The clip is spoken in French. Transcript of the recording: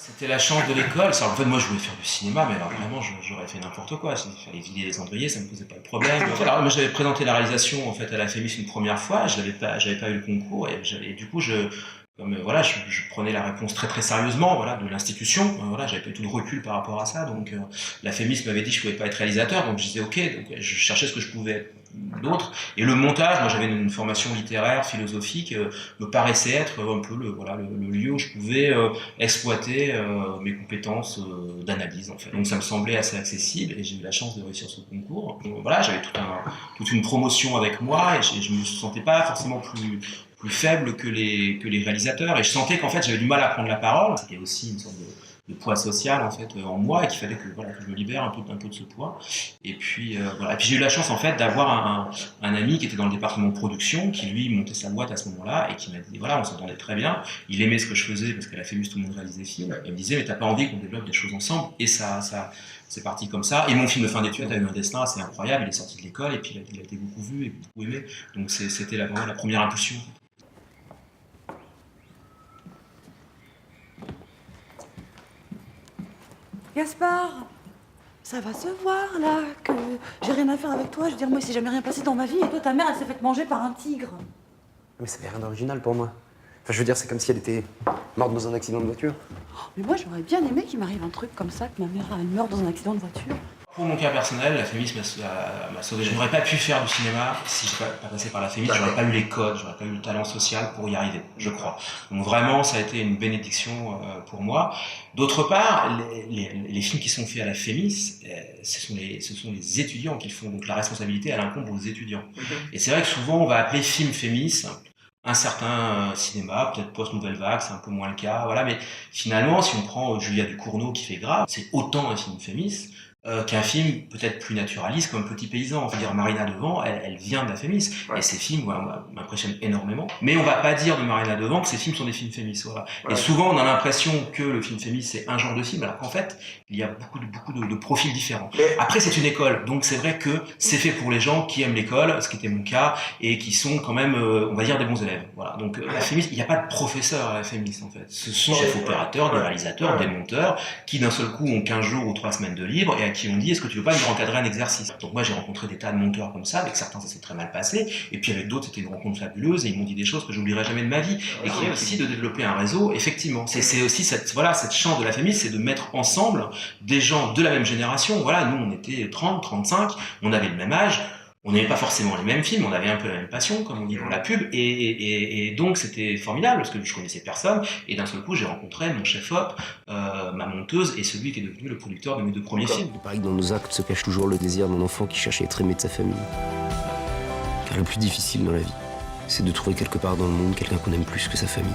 C'était la chance de l'école. En fait, moi, je voulais faire du cinéma, mais alors vraiment, j'aurais fait n'importe quoi. Il fallait vider les cendriers, ça me posait pas de problème. Alors, moi, j'avais présenté la réalisation en fait à la FEMIS une première fois. J'avais pas eu le concours et du coup, voilà, je prenais la réponse très très sérieusement, voilà, de l'institution. Voilà, j'avais pas eu tout de recul par rapport à ça. Donc, la FEMIS m'avait dit que je pouvais pas être réalisateur, donc je disais ok. Donc, je cherchais ce que je pouvais être d'autre. Et le montage, moi j'avais une formation littéraire, philosophique, me paraissait être un peu le lieu où je pouvais exploiter mes compétences d'analyse en fait. Donc ça me semblait assez accessible et j'ai eu la chance de réussir ce concours. Donc, voilà, j'avais toute une promotion avec moi et je me sentais pas forcément plus faible que les réalisateurs et je sentais qu'en fait j'avais du mal à prendre la parole. C'était aussi une sorte de poids social en fait en moi et qu'il fallait que je me libère un peu de ce poids. Et puis voilà. Et puis j'ai eu la chance en fait d'avoir un ami qui était dans le département de production, qui lui montait sa boîte à ce moment-là et qui m'a dit voilà, on s'entendait très bien. Il aimait ce que je faisais parce qu'à la FEMUS tout le monde réalisait des films. Et il me disait mais t'as pas envie qu'on développe des choses ensemble? Et ça c'est parti comme ça. Et mon film de fin d'études a eu un destin assez incroyable. Il est sorti de l'école et puis il a été beaucoup vu et beaucoup aimé. Donc c'était vraiment la première impulsion. Gaspard, ça va se voir là, que j'ai rien à faire avec toi. Je veux dire, moi, il s'est jamais rien passé dans ma vie et toi, ta mère, elle s'est fait manger par un tigre. Mais ça fait rien d'original pour moi. Enfin, je veux dire, c'est comme si elle était morte dans un accident de voiture. Mais moi, j'aurais bien aimé qu'il m'arrive un truc comme ça, que ma mère, elle meurt dans un accident de voiture. Pour mon cas personnel, la FEMIS m'a sauvé. Je n'aurais pas pu faire du cinéma si je n'étais pas passé par la FEMIS. J'aurais pas eu les codes, j'aurais pas eu le talent social pour y arriver, je crois. Donc vraiment, ça a été une bénédiction pour moi. D'autre part, les films qui sont faits à la FEMIS, ce sont les étudiants qui le font. Donc la responsabilité, elle incombe aux étudiants. Et c'est vrai que souvent, on va appeler film FEMIS un certain cinéma, peut-être post-nouvelle vague, c'est un peu moins le cas. Voilà, mais finalement, si on prend Julia Ducournau qui fait Grave, c'est autant un film FEMIS qu'un film peut-être plus naturaliste comme Petit Paysan. Je veux dire, Marina Devant, elle vient de la FEMIS. Ouais. Et ces films m'impressionnent énormément. Mais on va pas dire de Marina Devant que ces films sont des films FEMIS. Voilà. Ouais. Et souvent, on a l'impression que le film FEMIS, c'est un genre de film, alors qu'en fait, il y a beaucoup de profils différents. Après, c'est une école. Donc, c'est vrai que c'est fait pour les gens qui aiment l'école, ce qui était mon cas, et qui sont quand même, on va dire, des bons élèves. Voilà. Donc, la FEMIS, il n'y a pas de professeur à la FEMIS, en fait. Ce sont des chefs opérateurs, des réalisateurs, des monteurs, qui d'un seul coup ont 15 jours ou 3 semaines de libre, et qui ont dit est-ce que tu veux pas nous encadrer un exercice? Donc moi j'ai rencontré des tas de monteurs comme ça, avec certains ça s'est très mal passé, et puis avec d'autres c'était une rencontre fabuleuse et ils m'ont dit des choses que j'oublierai jamais de ma vie et qui est aussi de développer un réseau. Effectivement, c'est aussi cette chance de la FEMIS, c'est de mettre ensemble des gens de la même génération. Voilà, nous on était 30, 35, on avait le même âge. On n'aimait pas forcément les mêmes films, on avait un peu la même passion, comme on dit dans la pub, et donc c'était formidable, parce que je connaissais personne, et d'un seul coup j'ai rencontré mon chef-op, ma monteuse, et celui qui est devenu le producteur de mes 2 premiers films. Il paraît que dans nos actes se cache toujours le désir d'un enfant qui cherche à être aimé de sa famille. Car le plus difficile dans la vie, c'est de trouver quelque part dans le monde quelqu'un qu'on aime plus que sa famille.